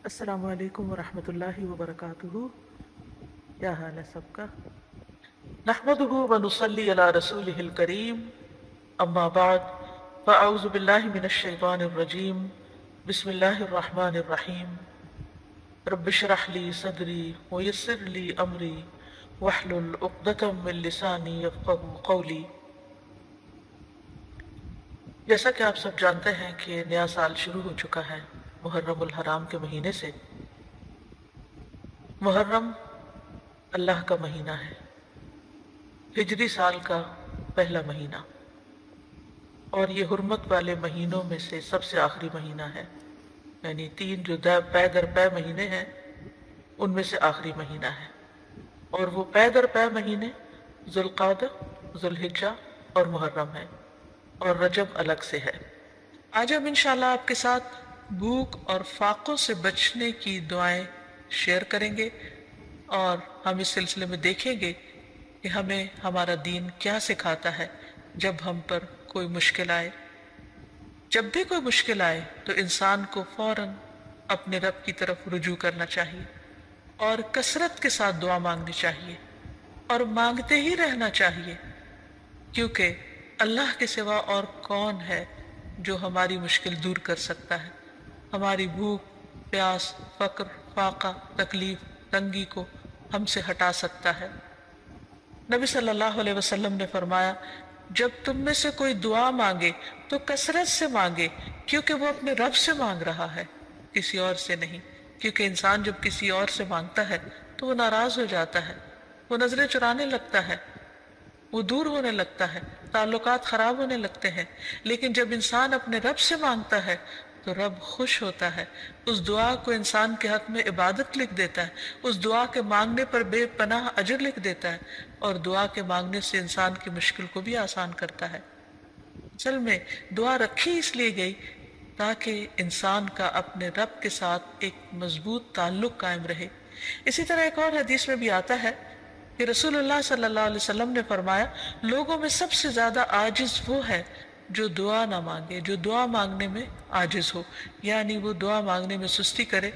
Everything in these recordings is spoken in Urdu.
السلام علیکم ورحمۃ اللہ وبرکاتہ۔ کیا حال ہے سب کا؟ نحمده ونصلی علی رسولہ الکریم، اما بعد فاعوذ باللہ من الشیطان الرجیم، بسم اللہ الرحمن الرحیم۔ رب اشرح لی صدری ویسر لی امری واحلل عقدۃ من لسانی یفقہوا قولی۔ جیسا کہ آپ سب جانتے ہیں کہ نیا سال شروع ہو چکا ہے محرم الحرام کے مہینے سے۔ محرم اللہ کا مہینہ ہے، ہجری سال کا پہلا مہینہ، اور یہ حرمت والے مہینوں میں سے سب سے آخری مہینہ ہے، یعنی تین جو پے در پے مہینے ہیں ان میں سے آخری مہینہ ہے، اور وہ پے در پے مہینے ذوالقعدہ، ذوالحجہ اور محرم ہے، اور رجب الگ سے ہے۔ آج ہم انشاءاللہ آپ کے ساتھ بھوک اور فاقوں سے بچنے کی دعائیں شیئر کریں گے، اور ہم اس سلسلے میں دیکھیں گے کہ ہمیں ہمارا دین کیا سکھاتا ہے جب ہم پر کوئی مشکل آئے۔ جب بھی کوئی مشکل آئے تو انسان کو فوراً اپنے رب کی طرف رجوع کرنا چاہیے، اور کثرت کے ساتھ دعا مانگنی چاہیے، اور مانگتے ہی رہنا چاہیے، کیونکہ اللہ کے سوا اور کون ہے جو ہماری مشکل دور کر سکتا ہے، ہماری بھوک، پیاس، فقر، فاقہ، تکلیف، تنگی کو ہم سے ہٹا سکتا ہے۔ نبی صلی اللہ علیہ وسلم نے فرمایا، جب تم میں سے کوئی دعا مانگے تو کثرت سے مانگے، کیونکہ وہ اپنے رب سے مانگ رہا ہے، کسی اور سے نہیں۔ کیونکہ انسان جب کسی اور سے مانگتا ہے تو وہ ناراض ہو جاتا ہے، وہ نظریں چرانے لگتا ہے، وہ دور ہونے لگتا ہے، تعلقات خراب ہونے لگتے ہیں۔ لیکن جب انسان اپنے رب سے مانگتا ہے تو رب خوش ہوتا ہے، اس دعا کو انسان کے حق میں عبادت لکھ دیتا ہے، اس دعا کے مانگنے پر بے پناہ اجر لکھ دیتا ہے، اور دعا کے مانگنے سے انسان کی مشکل کو بھی آسان کرتا ہے۔ اصل میں دعا رکھی اس لیے گئی تاکہ انسان کا اپنے رب کے ساتھ ایک مضبوط تعلق قائم رہے۔ اسی طرح ایک اور حدیث میں بھی آتا ہے کہ رسول اللہ صلی اللہ علیہ وسلم نے فرمایا، لوگوں میں سب سے زیادہ عاجز وہ ہے جو دعا نہ مانگے، جو دعا مانگنے میں عاجز ہو، یعنی وہ دعا مانگنے میں سستی کرے،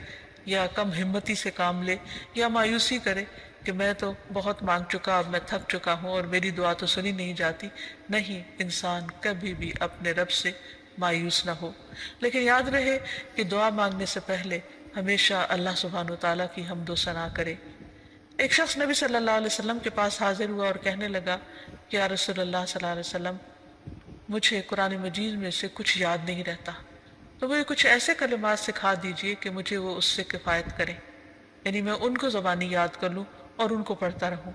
یا کم ہمتی سے کام لے، یا مایوسی کرے کہ میں تو بہت مانگ چکا، اب میں تھک چکا ہوں اور میری دعا تو سنی نہیں جاتی۔ نہیں، انسان کبھی بھی اپنے رب سے مایوس نہ ہو، لیکن یاد رہے کہ دعا مانگنے سے پہلے ہمیشہ اللہ سبحانہ وتعالیٰ کی حمد و ثنا کرے۔ ایک شخص نبی صلی اللہ علیہ وسلم کے پاس حاضر ہوا اور کہنے لگا کہ یا رسول اللہ صلی اللہ علیہ وسلم، مجھے قرآن مجید میں سے کچھ یاد نہیں رہتا، تو مجھے کچھ ایسے کلمات سکھا دیجئے کہ مجھے وہ اس سے کفایت کریں، یعنی میں ان کو زبانی یاد کر لوں اور ان کو پڑھتا رہوں۔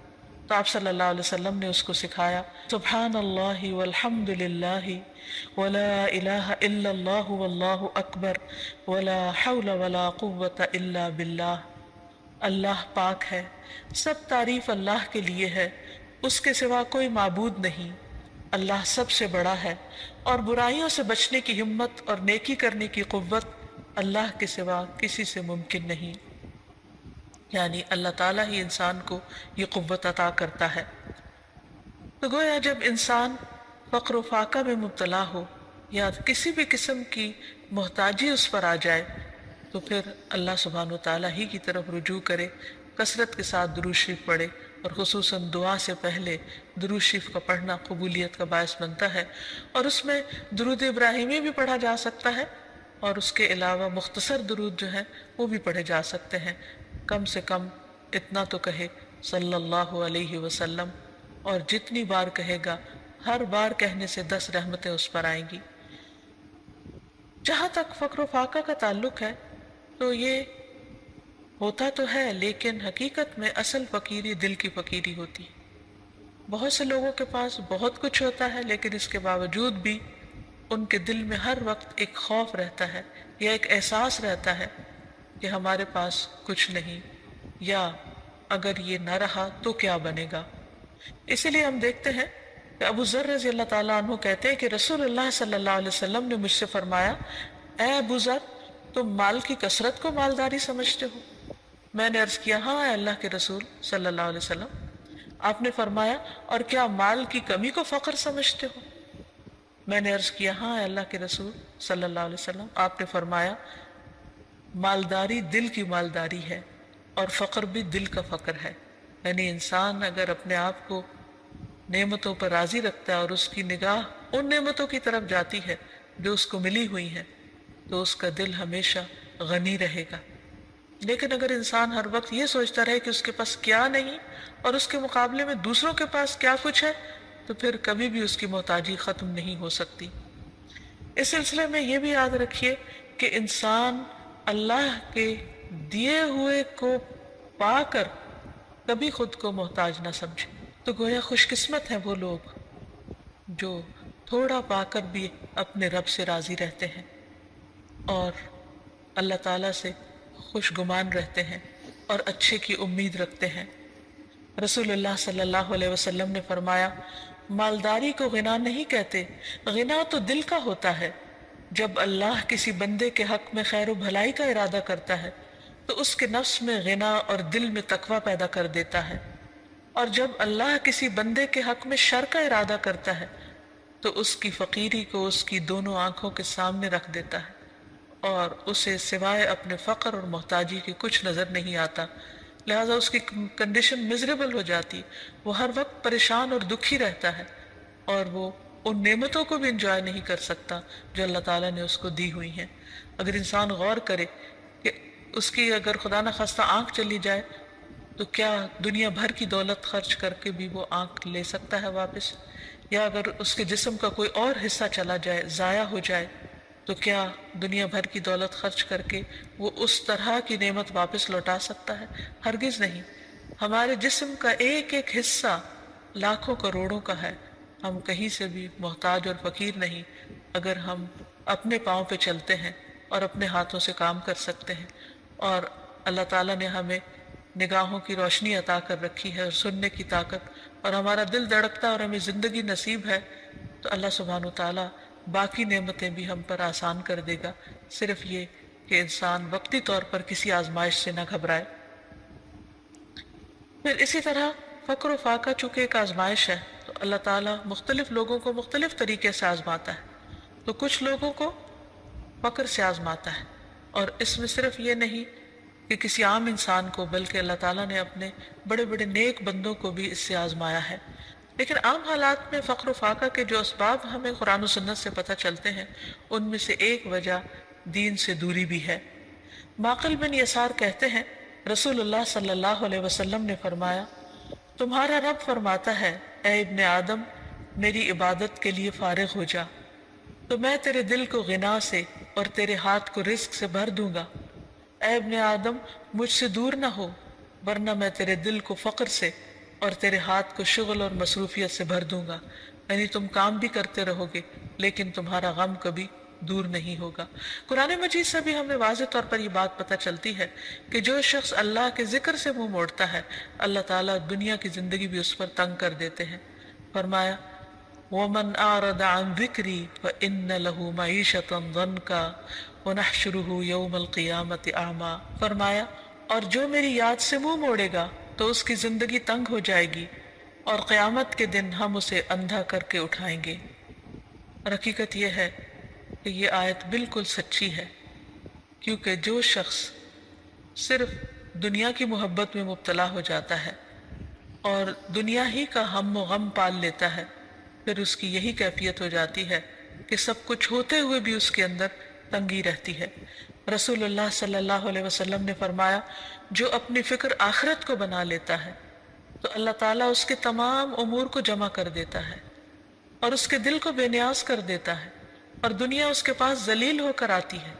تو آپ صلی اللہ علیہ وسلم نے اس کو سکھایا، سبحان اللہ والحمد للہ ولا الہ الا اللہ واللہ اکبر ولا حول ولا قوت الا باللہ۔ اللہ پاک ہے، سب تعریف اللہ کے لیے ہے، اس کے سوا کوئی معبود نہیں، اللہ سب سے بڑا ہے، اور برائیوں سے بچنے کی ہمت اور نیکی کرنے کی قوت اللہ کے سوا کسی سے ممکن نہیں، یعنی اللہ تعالیٰ ہی انسان کو یہ قوت عطا کرتا ہے۔ تو گویا جب انسان فقر و فاقہ میں مبتلا ہو یا کسی بھی قسم کی محتاجی اس پر آ جائے تو پھر اللہ سبحانہ وتعالیٰ ہی کی طرف رجوع کرے، کثرت کے ساتھ درود شریف پڑھے، اور خصوصاً دعا سے پہلے درود شریف کا پڑھنا قبولیت کا باعث بنتا ہے، اور اس میں درود ابراہیمی بھی پڑھا جا سکتا ہے، اور اس کے علاوہ مختصر درود جو ہیں وہ بھی پڑھے جا سکتے ہیں۔ کم سے کم اتنا تو کہے صلی اللہ علیہ وسلم، اور جتنی بار کہے گا ہر بار کہنے سے 10 رحمتیں اس پر آئیں گی۔ جہاں تک فقر و فاقہ کا تعلق ہے تو یہ ہوتا تو ہے، لیکن حقیقت میں اصل فقیری دل کی فقیری ہوتی ہے۔ بہت سے لوگوں کے پاس بہت کچھ ہوتا ہے، لیکن اس کے باوجود بھی ان کے دل میں ہر وقت ایک خوف رہتا ہے، یا ایک احساس رہتا ہے کہ ہمارے پاس کچھ نہیں، یا اگر یہ نہ رہا تو کیا بنے گا۔ اسی لیے ہم دیکھتے ہیں کہ ابو ذر رضی اللہ تعالیٰ عنہ کہتے ہیں کہ رسول اللہ صلی اللہ علیہ وسلم نے مجھ سے فرمایا، اے ابو ذر، تم مال کی کثرت کو مالداری سمجھتے ہو؟ میں نے عرض کیا، ہاں اے اللہ کے رسول صلی اللہ علیہ وسلم۔ آپ نے فرمایا، اور کیا مال کی کمی کو فقر سمجھتے ہو؟ میں نے عرض کیا، ہاں اے اللہ کے رسول صلی اللہ علیہ وسلم۔ آپ نے فرمایا، مالداری دل کی مالداری ہے اور فقر بھی دل کا فقر ہے. یعنی انسان اگر اپنے آپ کو نعمتوں پر راضی رکھتا ہے اور اس کی نگاہ ان نعمتوں کی طرف جاتی ہے جو اس کو ملی ہوئی ہیں تو اس کا دل ہمیشہ غنی رہے گا. لیکن اگر انسان ہر وقت یہ سوچتا رہے کہ اس کے پاس کیا نہیں اور اس کے مقابلے میں دوسروں کے پاس کیا کچھ ہے تو پھر کبھی بھی اس کی محتاجی ختم نہیں ہو سکتی. اس سلسلے میں یہ بھی یاد رکھیے کہ انسان اللہ کے دیے ہوئے کو پا کر کبھی خود کو محتاج نہ سمجھے. تو گویا خوش قسمت ہیں وہ لوگ جو تھوڑا پا کر بھی اپنے رب سے راضی رہتے ہیں اور اللہ تعالیٰ سے خوش گمان رہتے ہیں اور اچھے کی امید رکھتے ہیں. رسول اللہ صلی اللہ علیہ وسلم نے فرمایا مالداری کو غنا نہیں کہتے، غنا تو دل کا ہوتا ہے. جب اللہ کسی بندے کے حق میں خیر و بھلائی کا ارادہ کرتا ہے تو اس کے نفس میں غنا اور دل میں تقوی پیدا کر دیتا ہے، اور جب اللہ کسی بندے کے حق میں شر کا ارادہ کرتا ہے تو اس کی فقیری کو اس کی دونوں آنکھوں کے سامنے رکھ دیتا ہے اور اسے سوائے اپنے فقر اور محتاجی کے کچھ نظر نہیں آتا. لہٰذا اس کی کنڈیشن مزریبل ہو جاتی، وہ ہر وقت پریشان اور دکھی رہتا ہے اور وہ ان نعمتوں کو بھی انجوائے نہیں کر سکتا جو اللہ تعالیٰ نے اس کو دی ہوئی ہیں. اگر انسان غور کرے کہ اس کی اگر خدا نخواستہ آنکھ چلی جائے تو کیا دنیا بھر کی دولت خرچ کر کے بھی وہ آنکھ لے سکتا ہے واپس؟ یا اگر اس کے جسم کا کوئی اور حصہ چلا جائے، ضائع ہو جائے، تو کیا دنیا بھر کی دولت خرچ کر کے وہ اس طرح کی نعمت واپس لوٹا سکتا ہے؟ ہرگز نہیں. ہمارے جسم کا ایک ایک حصہ لاکھوں کروڑوں کا ہے. ہم کہیں سے بھی محتاج اور فقیر نہیں اگر ہم اپنے پاؤں پہ چلتے ہیں اور اپنے ہاتھوں سے کام کر سکتے ہیں. اور اللہ تعالیٰ نے ہمیں نگاہوں کی روشنی عطا کر رکھی ہے اور سننے کی طاقت، اور ہمارا دل دھڑکتا ہے اور ہمیں زندگی نصیب ہے، تو اللہ سبحانہ وتعالیٰ باقی نعمتیں بھی ہم پر آسان کر دے گا. صرف یہ کہ انسان وقتی طور پر کسی آزمائش سے نہ گھبرائے. پھر اسی طرح فقر و فاقہ چونکہ ایک آزمائش ہے تو اللہ تعالیٰ مختلف لوگوں کو مختلف طریقے سے آزماتا ہے. تو کچھ لوگوں کو فقر سے آزماتا ہے، اور اس میں صرف یہ نہیں کہ کسی عام انسان کو، بلکہ اللہ تعالیٰ نے اپنے بڑے بڑے نیک بندوں کو بھی اس سے آزمایا ہے. لیکن عام حالات میں فقر و فاقہ کے جو اسباب ہمیں قرآن و سنت سے پتہ چلتے ہیں ان میں سے ایک وجہ دین سے دوری بھی ہے. معقل بن یسار کہتے ہیں رسول اللہ صلی اللہ علیہ وسلم نے فرمایا تمہارا رب فرماتا ہے اے ابن آدم میری عبادت کے لیے فارغ ہو جا تو میں تیرے دل کو غنا سے اور تیرے ہاتھ کو رزق سے بھر دوں گا. اے ابن آدم مجھ سے دور نہ ہو ورنہ میں تیرے دل کو فقر سے اور تیرے ہاتھ کو شغل اور مصروفیت سے بھر دوں گا. یعنی تم کام بھی کرتے رہو گے لیکن تمہارا غم کبھی دور نہیں ہوگا. قرآن مجید سے بھی ہمیں واضح طور پر یہ بات پتہ چلتی ہے کہ جو شخص اللہ کے ذکر سے منہ موڑتا ہے اللہ تعالیٰ دنیا کی زندگی بھی اس پر تنگ کر دیتے ہیں. فرمایا وَمَنْ أَعْرَضَ عَنْ ذِكْرِي فَإِنَّ لَهُ مَعِيشَةً ضَنْكَا وَنَحْشُرُهُ يَوْمَ الْقِيَامَةِ أَعْمَى. فرمایا اور جو میری یاد سے منہ موڑے گا تو اس کی زندگی تنگ ہو جائے گی اور قیامت کے دن ہم اسے اندھا کر کے اٹھائیں گے. اور حقیقت یہ ہے کہ یہ آیت بالکل سچی ہے، کیونکہ جو شخص صرف دنیا کی محبت میں مبتلا ہو جاتا ہے اور دنیا ہی کا ہم و غم پال لیتا ہے پھر اس کی یہی کیفیت ہو جاتی ہے کہ سب کچھ ہوتے ہوئے بھی اس کے اندر تنگی رہتی ہے. رسول اللہ صلی اللہ علیہ وسلم نے فرمایا جو اپنی فکر آخرت کو بنا لیتا ہے تو اللہ تعالیٰ اس کے تمام امور کو جمع کر دیتا ہے اور اس کے دل کو بے نیاز کر دیتا ہے اور دنیا اس کے پاس ذلیل ہو کر آتی ہے.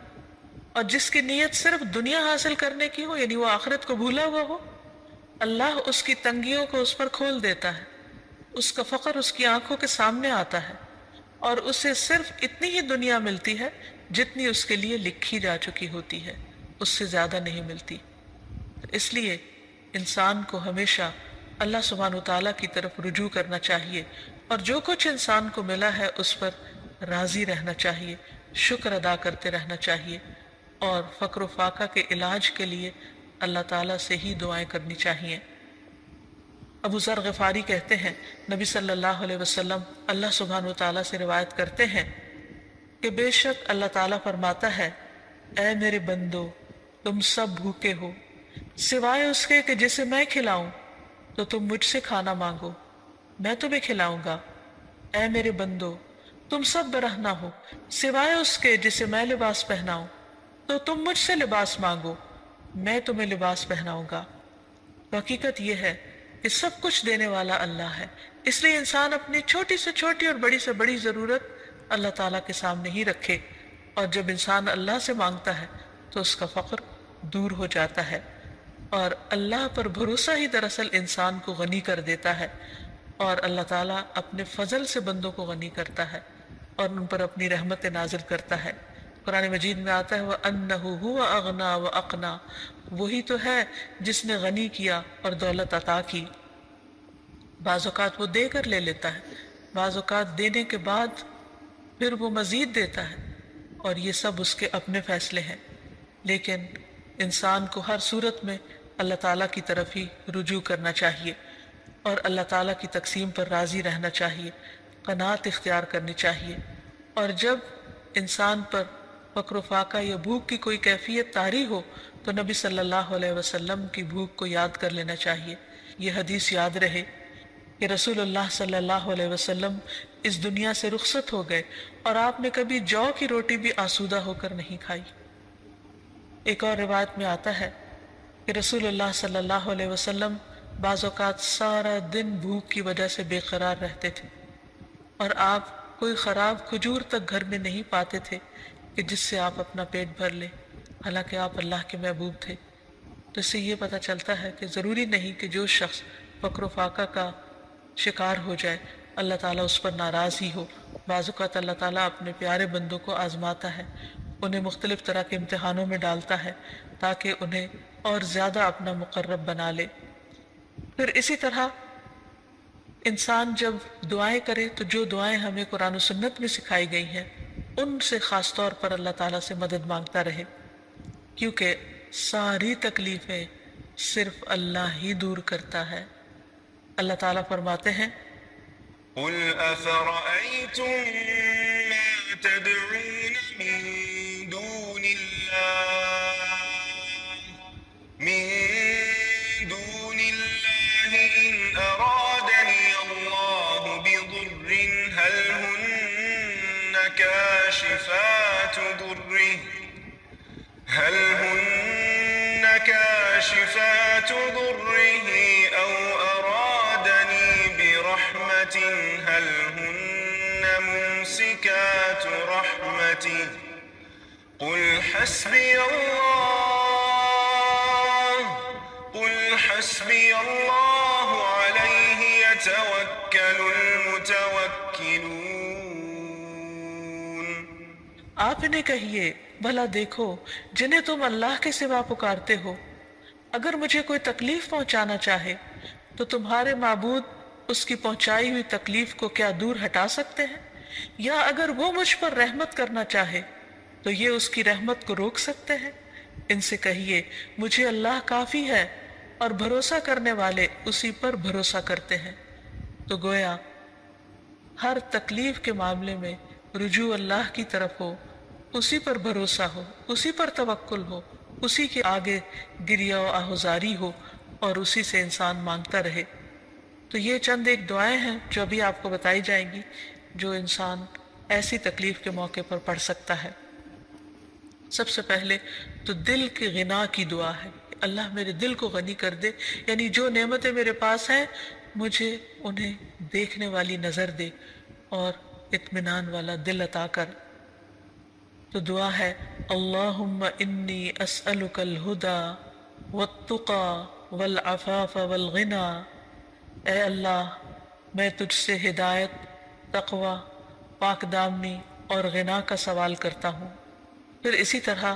اور جس کی نیت صرف دنیا حاصل کرنے کی ہو یعنی وہ آخرت کو بھولا ہوا ہو اللہ اس کی تنگیوں کو اس پر کھول دیتا ہے. اس کا فقر اس کی آنکھوں کے سامنے آتا ہے اور اسے صرف اتنی ہی دنیا ملتی ہے جتنی اس کے لیے لکھی جا چکی ہوتی ہے، اس سے زیادہ نہیں ملتی. اس لیے انسان کو ہمیشہ اللہ سبحانہ وتعالیٰ کی طرف رجوع کرنا چاہیے اور جو کچھ انسان کو ملا ہے اس پر راضی رہنا چاہیے، شکر ادا کرتے رہنا چاہیے اور فقر و فاقہ کے علاج کے لیے اللہ تعالیٰ سے ہی دعائیں کرنی چاہیے. ابو ذر غفاری کہتے ہیں نبی صلی اللہ علیہ وسلم اللہ سبحانہ وتعالیٰ سے روایت کرتے ہیں کہ بے شک اللہ تعالیٰ فرماتا ہے اے میرے بندو تم سب بھوکے ہو سوائے اس کے کہ جسے میں کھلاؤں، تو تم مجھ سے کھانا مانگو، میں تمہیں کھلاؤں گا۔ اے میرے بندو، تم سب برہنہ ہو سوائے اس کے جسے میں لباس پہناؤں، تو تم مجھ سے لباس مانگو، میں تمہیں لباس پہناؤں گا۔ حقیقت یہ ہے کہ سب کچھ دینے والا اللہ ہے، اس لیے انسان اپنی چھوٹی سے چھوٹی اور بڑی سے بڑی ضرورت اللہ تعالیٰ کے سامنے ہی رکھے، اور جب انسان اللہ سے مانگتا ہے تو اس کا فقر دور ہو جاتا ہے، اور اللہ پر بھروسہ ہی دراصل انسان کو غنی کر دیتا ہے، اور اللہ تعالیٰ اپنے فضل سے بندوں کو غنی کرتا ہے اور ان پر اپنی رحمت نازل کرتا ہے۔ قرآن مجید میں آتا ہے وَأَنَّهُ هُوَ أَغْنَى وَأَقْنَى، وہی تو ہے جس نے غنی کیا اور دولت عطا کی۔ بعض اوقات وہ دے کر لے لیتا ہے، بعض اوقات دینے کے بعد پھر وہ مزید دیتا ہے، اور یہ سب اس کے اپنے فیصلے ہیں، لیکن انسان کو ہر صورت میں اللہ تعالیٰ کی طرف ہی رجوع کرنا چاہیے اور اللہ تعالیٰ کی تقسیم پر راضی رہنا چاہیے، قناعت اختیار کرنی چاہیے۔ اور جب انسان پر فقر و فاقہ یا بھوک کی کوئی کیفیت طاری ہو تو نبی صلی اللہ علیہ وسلم کی بھوک کو یاد کر لینا چاہیے۔ یہ حدیث یاد رہے کہ رسول اللہ صلی اللہ علیہ وسلم اس دنیا سے رخصت ہو گئے اور آپ نے کبھی جو کی روٹی بھی آسودہ ہو کر نہیں کھائی۔ ایک اور روایت میں آتا ہے کہ رسول اللہ صلی اللہ علیہ وسلم بعض اوقات سارا دن بھوک کی وجہ سے بے قرار رہتے تھے، اور آپ کوئی خراب کھجور تک گھر میں نہیں پاتے تھے کہ جس سے آپ اپنا پیٹ بھر لیں، حالانکہ آپ اللہ کے محبوب تھے۔ تو اس سے یہ پتہ چلتا ہے کہ ضروری نہیں کہ جو شخص فقر و فاقہ کا شکار ہو جائے اللہ تعالیٰ اس پر ناراض ہی ہو۔ بعض اوقات اللہ تعالیٰ اپنے پیارے بندوں کو آزماتا ہے، انہیں مختلف طرح کے امتحانوں میں ڈالتا ہے تاکہ انہیں اور زیادہ اپنا مقرب بنا لے۔ پھر اسی طرح انسان جب دعائیں کرے تو جو دعائیں ہمیں قرآن و سنت میں سکھائی گئی ہیں ان سے خاص طور پر اللہ تعالیٰ سے مدد مانگتا رہے، کیونکہ ساری تکلیفیں صرف اللہ ہی دور کرتا ہے۔ اللہ تعالیٰ فرماتے ہیں قل أفرأيتم ما تدعون من دون الله إن أرادني الله بضر هل هن كاشفات ضره أو أرادني برحمة هل هن ممسكات رحمته قل حسبي الله عليه يتوكل المتوكلون۔ آپ انہیں کہیے بھلا دیکھو جنہیں تم اللہ کے سوا پکارتے ہو، اگر مجھے کوئی تکلیف پہنچانا چاہے تو تمہارے معبود اس کی پہنچائی ہوئی تکلیف کو کیا دور ہٹا سکتے ہیں؟ یا اگر وہ مجھ پر رحمت کرنا چاہے تو یہ اس کی رحمت کو روک سکتے ہیں؟ ان سے کہیے مجھے اللہ کافی ہے اور بھروسہ کرنے والے اسی پر بھروسہ کرتے ہیں۔ تو گویا ہر تکلیف کے معاملے میں رجوع اللہ کی طرف ہو، اسی پر بھروسہ ہو، اسی پر توکل ہو، اسی کے آگے گریہ و آہذاری ہو اور اسی سے انسان مانگتا رہے۔ تو یہ چند ایک دعائیں ہیں جو ابھی آپ کو بتائی جائیں گی جو انسان ایسی تکلیف کے موقع پر پڑھ سکتا ہے۔ سب سے پہلے تو دل کی غنا کی دعا ہے، اللہ میرے دل کو غنی کر دے، یعنی جو نعمتیں میرے پاس ہیں مجھے انہیں دیکھنے والی نظر دے اور اطمینان والا دل عطا کر۔ تو دعا ہے اللہم انی اسألک الہدی والتقی والعفاف والغنی، اے اللہ میں تجھ سے ہدایت، تقوی، پاک دامنی اور غنا کا سوال کرتا ہوں۔ پھر اسی طرح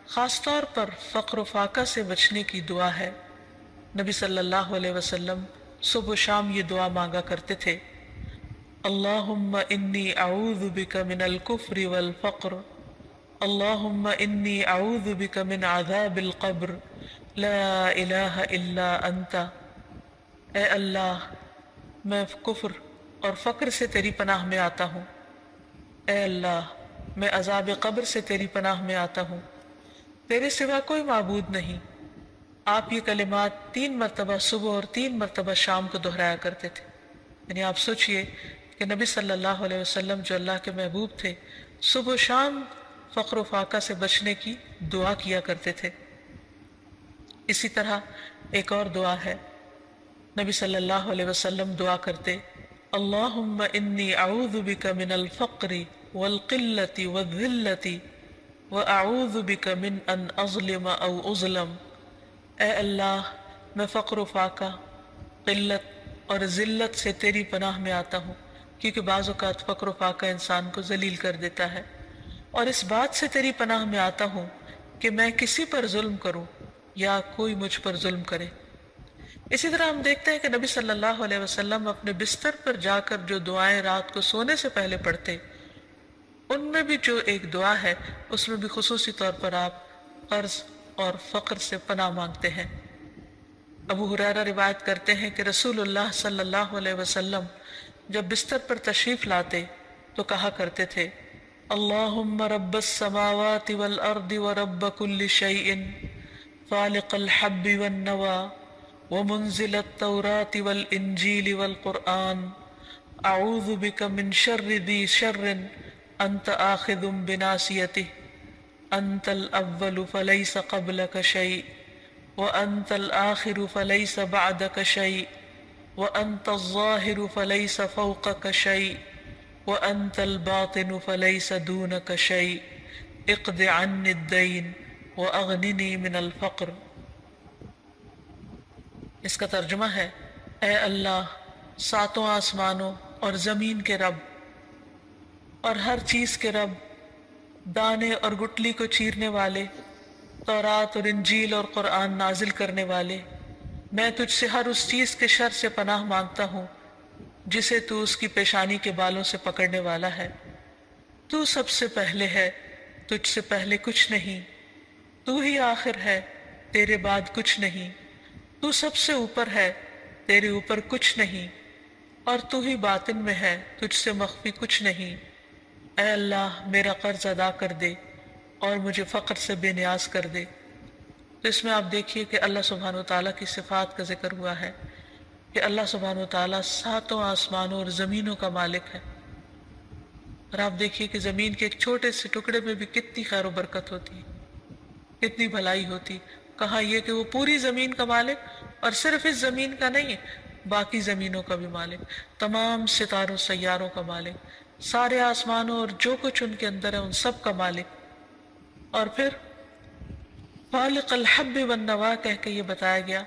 خاص طور پر فقر و فاقہ سے بچنے کی دعا ہے۔ نبی صلی اللہ علیہ وسلم صبح و شام یہ دعا مانگا کرتے تھے اللہم انی اعوذ بک من الکفر والفقر، اللہم انی اعوذ بک من عذاب القبر لا الہ الا انت، اے اللہ میں کفر اور فقر سے تیری پناہ میں آتا ہوں، اے اللہ میں عذاب قبر سے تیری پناہ میں آتا ہوں، تیرے سوا کوئی معبود نہیں۔ آپ یہ کلمات 3 مرتبہ صبح اور 3 مرتبہ شام کو دہرایا کرتے تھے۔ یعنی آپ سوچئے کہ نبی صلی اللہ علیہ وسلم جو اللہ کے محبوب تھے، صبح و شام فقر و فاقہ سے بچنے کی دعا کیا کرتے تھے۔ اسی طرح ایک اور دعا ہے، نبی صلی اللہ علیہ وسلم دعا کرتے، اللہم انی اعوذ بک من الفقر والقلۃ والذلۃ واعوذ بک من ان اظلم او اظلم۔ اے اللہ، میں فقر و فاقہ، قلت اور ذلت سے تیری پناہ میں آتا ہوں، کیونکہ بعض اوقات فقر و فاقہ انسان کو ذلیل کر دیتا ہے، اور اس بات سے تیری پناہ میں آتا ہوں کہ میں کسی پر ظلم کروں یا کوئی مجھ پر ظلم کرے۔ اسی طرح ہم دیکھتے ہیں کہ نبی صلی اللہ علیہ وسلم اپنے بستر پر جا کر جو دعائیں رات کو سونے سے پہلے پڑھتے، ان میں بھی جو ایک دعا ہے اس میں بھی خصوصی طور پر آپ قرض اور فقر سے پناہ مانگتے ہیں۔ ابو ہریرہ روایت کرتے ہیں کہ رسول اللہ صلی اللہ علیہ وسلم جب بستر پر تشریف لاتے تو کہا کرتے تھے، اللہم رب السماوات والارض ورب کل شیء فالق الحب والنوى ومنزل التوراة والانجیل والقرآن اعوذ بک من شر ذی شر انت آخذ بناصیته انت الاول فلیس قبلک شیء وانت الآخر فلیس بعدک شیء وانت الظاہر فلیس فوقک شیء وانت الباطن فلیس دونک شیء اقض عنی الدین واغننی من الفقر۔ اس کا ترجمہ ہے، اے اللہ، ساتوں آسمانوں اور زمین کے رب اور ہر چیز کے رب، دانے اور گٹلی کو چیرنے والے، تورات اور انجیل اور قرآن نازل کرنے والے، میں تجھ سے ہر اس چیز کے شر سے پناہ مانگتا ہوں جسے تو اس کی پیشانی کے بالوں سے پکڑنے والا ہے۔ تو سب سے پہلے ہے، تجھ سے پہلے کچھ نہیں، تو ہی آخر ہے، تیرے بعد کچھ نہیں، تو سب سے اوپر ہے، تیرے اوپر کچھ نہیں، اور تو ہی باطن میں ہے، تجھ سے مخفی کچھ نہیں۔ اے اللہ، میرا قرض ادا کر دے اور مجھے فقر سے بے نیاز کر دے۔ تو اس میں آپ دیکھیے کہ اللہ سبحانہ وتعالیٰ کی صفات کا ذکر ہوا ہے کہ اللہ سبحانہ وتعالیٰ ساتوں آسمانوں اور زمینوں کا مالک ہے، اور آپ دیکھیے کہ زمین کے ایک چھوٹے سے ٹکڑے میں بھی کتنی خیر و برکت ہوتی ہے، کتنی بھلائی ہوتی۔ کہا یہ کہ وہ پوری زمین کا مالک، اور صرف اس زمین کا نہیں، باقی زمینوں کا بھی مالک، تمام ستاروں سیاروں کا مالک، سارے آسمانوں اور جو کچھ ان کے اندر ہے ان سب کا مالک۔ اور پھر فالق الحب والنوا کہہ کے یہ بتایا گیا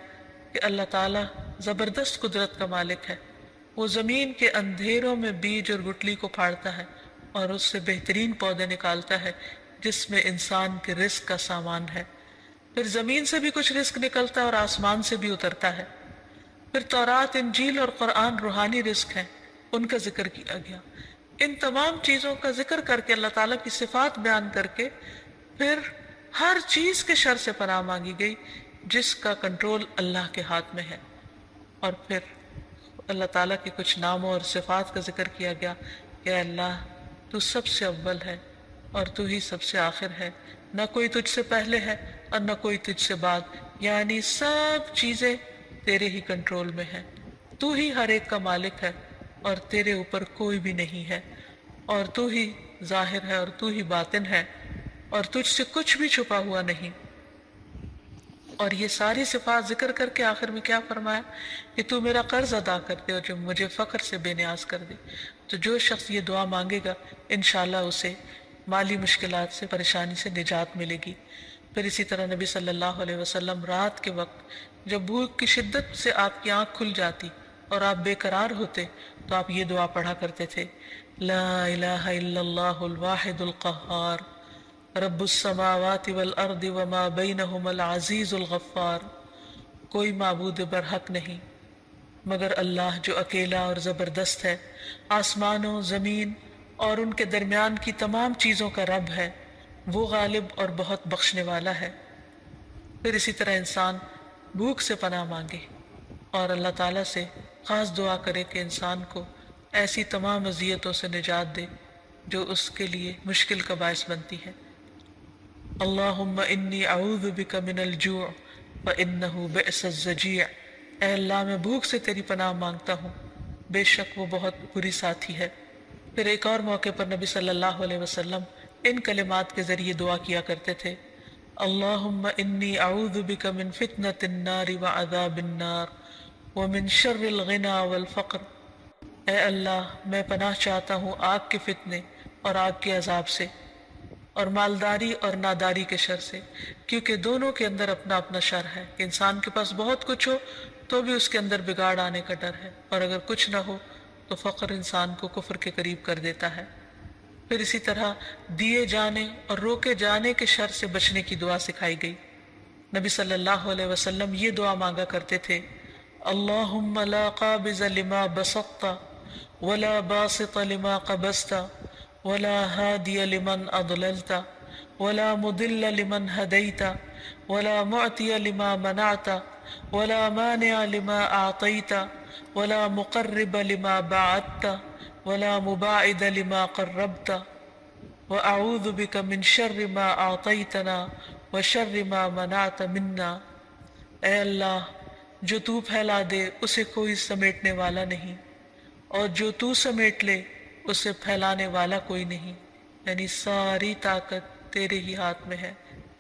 کہ اللہ تعالیٰ زبردست قدرت کا مالک ہے، وہ زمین کے اندھیروں میں بیج اور گٹلی کو پھاڑتا ہے اور اس سے بہترین پودے نکالتا ہے جس میں انسان کے رزق کا سامان ہے۔ پھر زمین سے بھی کچھ رزق نکلتا ہے اور آسمان سے بھی اترتا ہے۔ پھر تورات، انجیل اور قرآن روحانی رزق ہیں، ان کا ذکر کیا گیا۔ ان تمام چیزوں کا ذکر کر کے اللہ تعالیٰ کی صفات بیان کر کے پھر ہر چیز کے شر سے پناہ مانگی گئی جس کا کنٹرول اللہ کے ہاتھ میں ہے۔ اور پھر اللہ تعالیٰ کے کچھ ناموں اور صفات کا ذکر کیا گیا کہ اے اللہ، تو سب سے اول ہے اور تو ہی سب سے آخر ہے، نہ کوئی تجھ سے پہلے ہے اور نہ کوئی تجھ سے بعد، یعنی سب چیزیں تیرے ہی کنٹرول میں ہیں، تو ہی ہر ایک کا مالک ہے اور تیرے اوپر کوئی بھی نہیں ہے، اور تو ہی ظاہر ہے اور تو ہی باطن ہے، اور تجھ سے کچھ بھی چھپا ہوا نہیں۔ اور یہ ساری صفات ذکر کر کے آخر میں کیا فرمایا کہ تو میرا قرض ادا کر دے اور جو مجھے فقر سے بے نیاز کر دے۔ تو جو شخص یہ دعا مانگے گا انشاءاللہ اسے مالی مشکلات سے، پریشانی سے نجات ملے گی۔ پھر اسی طرح نبی صلی اللہ علیہ وسلم رات کے وقت جب بھوک کی شدت سے آپ کی آنکھ کھل جاتی اور آپ بے قرار ہوتے تو آپ یہ دعا پڑھا کرتے تھے، لا الہ الا اللہ الواحد القہار رب السماوات والارض وما بینہما العزیز الغفار۔ کوئی معبود برحق نہیں مگر اللہ جو اکیلا اور زبردست ہے، آسمانوں، زمین اور ان کے درمیان کی تمام چیزوں کا رب ہے، وہ غالب اور بہت بخشنے والا ہے۔ پھر اسی طرح انسان بھوک سے پناہ مانگے اور اللہ تعالیٰ سے خاص دعا کرے کہ انسان کو ایسی تمام اذیتوں سے نجات دے جو اس کے لیے مشکل کا باعث بنتی ہے۔ اللہم انی اعوذ بک من الجوع فانہ بئس الضجیع، اے اللہ میں بھوک سے تیری پناہ مانگتا ہوں، بے شک وہ بہت بری ساتھی ہے۔ پھر ایک اور موقع پر نبی صلی اللہ علیہ وسلم ان کلمات کے ذریعے دعا کیا کرتے تھے، اللہم انی اعوذ بک من فتنة النار وعذاب النار ومن شر الغنى والفقر، اے اللہ میں پناہ چاہتا ہوں آگ کے فتنے اور آگ کے عذاب سے، اور مالداری اور ناداری کے شر سے، کیونکہ دونوں کے اندر اپنا اپنا شر ہے۔ انسان کے پاس بہت کچھ ہو تو بھی اس کے اندر بگاڑ آنے کا ڈر ہے، اور اگر کچھ نہ ہو تو فقر انسان کو کفر کے قریب کر دیتا ہے۔ پھر اسی طرح دیے جانے اور روکے جانے کے شر سے بچنے کی دعا سکھائی گئی۔ نبی صلی اللہ علیہ وسلم یہ دعا مانگا کرتے تھے، اللہم لا قابض لما بسطت ولا باسط لما قبضت ولا هادي لمن أضللت ولا مضل لمن هديت ولا معطي لما منعت ولا مانع لما أعطيت ولا مقرب لما بعدت ولا مباعد لما قربت وأعوذ بك من شر ما أعطيتنا وشر ما منعت منا، اے اللہ جو تو پھیلا دے اسے کوئی سمیٹنے والا نہیں، اور جو تو سمیٹ لے اسے پھیلانے والا کوئی نہیں، یعنی ساری طاقت تیرے ہی ہاتھ میں ہے،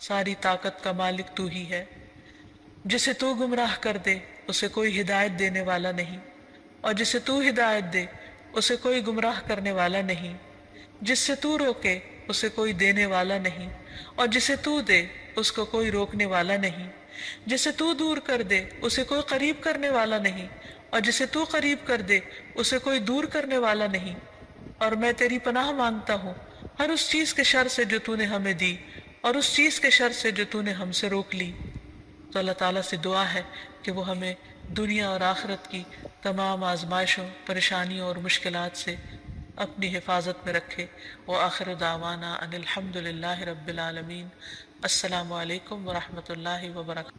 ساری طاقت کا مالک تو ہی ہے۔ جسے تو گمراہ کر دے اسے کوئی ہدایت دینے والا نہیں، اور جسے تو ہدایت دے اسے کوئی گمراہ کرنے والا نہیں، جس سے تو روکے اسے کوئی دینے والا نہیں، اور جسے تو دے اس کو کوئی روکنے والا نہیں، جسے تو دور کر دے اسے کوئی قریب کرنے والا نہیں، اور جسے تو قریب کر دے اسے کوئی دور کرنے والا نہیں۔ اور میں تیری پناہ مانگتا ہوں ہر اس چیز کے شر سے جو تو نے ہمیں دی، اور اس چیز کے شر سے جو تو نے ہم سے روک لی۔ تو اللہ تعالیٰ سے دعا ہے کہ وہ ہمیں دنیا اور آخرت کی تمام آزمائشوں، پریشانیوں اور مشکلات سے اپنی حفاظت میں رکھے۔ وآخر دعوانا ان الحمد للہ رب العالمین۔ السلام علیکم ورحمۃ اللہ وبرکاتہ۔